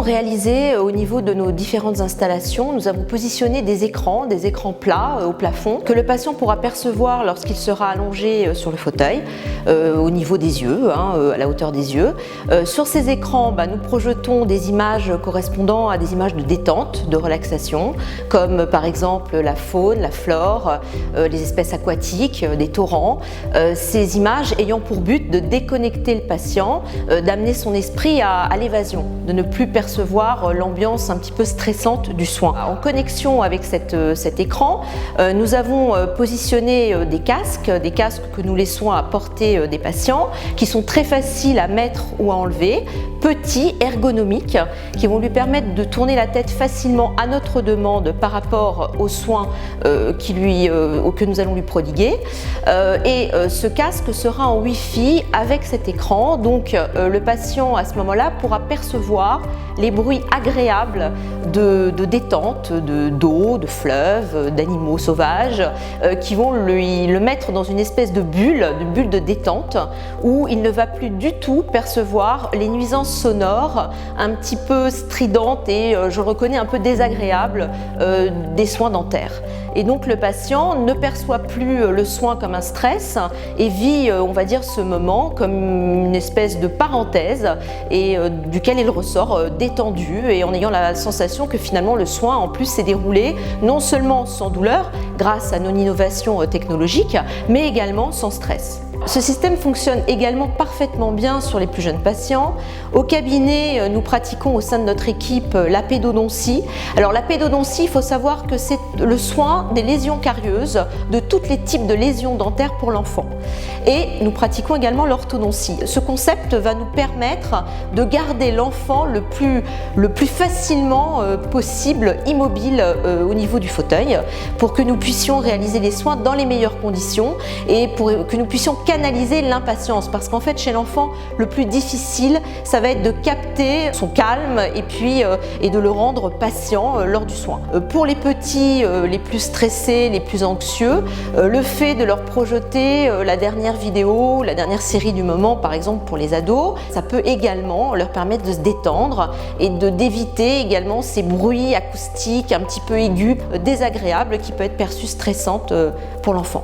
réalisé au niveau de nos différentes installations, nous avons positionné des écrans plats au plafond que le patient pourra percevoir lorsqu'il sera allongé sur le fauteuil, au niveau des yeux, à la hauteur des yeux. Sur ces écrans, nous projetons des images correspondant à des images de détente, de relaxation, comme par exemple la faune, la flore, les espèces aquatiques, des torrents. Ces images ayant pour but de déconnecter le patient, d'amener son esprit à l'évasion, de ne plus percevoir l'ambiance un petit peu stressante du soin. En connexion avec cet écran, nous avons positionné des casques que nous laissons à portée des patients, qui sont très faciles à mettre ou à enlever, petits, ergonomiques, qui vont lui permettre de tourner la tête facilement à notre demande par rapport aux soins que nous allons lui prodiguer. Ce casque sera en Wi-Fi avec cet écran, donc le patient à ce moment-là pourra percevoir les bruits agréables de détente, d'eau, de fleuves, d'animaux sauvages, qui vont le mettre dans une espèce de bulle de détente, où il ne va plus du tout percevoir les nuisances sonores un petit peu stridentes et je reconnais un peu désagréables des soins dentaires. Et donc le patient ne perçoit plus le soin comme un stress et vit, on va dire, ce moment comme une espèce de parenthèse et duquel il ressort détendu et en ayant la sensation que finalement le soin en plus s'est déroulé non seulement sans douleur grâce à nos innovations technologiques, mais également sans stress. Ce système fonctionne également parfaitement bien sur les plus jeunes patients. Au cabinet, nous pratiquons au sein de notre équipe la pédodontie. Alors la pédodontie, il faut savoir que c'est le soin des lésions carieuses, de tous les types de lésions dentaires pour l'enfant. Et nous pratiquons également l'orthodontie. Ce concept va nous permettre de garder l'enfant le plus facilement possible immobile au niveau du fauteuil pour que nous puissions réaliser les soins dans les meilleures conditions et pour que nous puissions canaliser l'impatience, parce qu'en fait chez l'enfant le plus difficile ça va être de capter son calme et de le rendre patient lors du soin. Pour les petits les plus stressés, les plus anxieux, le fait de leur projeter la dernière vidéo, la dernière série du moment par exemple pour les ados, ça peut également leur permettre de se détendre et d'éviter également ces bruits acoustiques un petit peu aigus, désagréables qui peuvent être perçus stressantes pour l'enfant.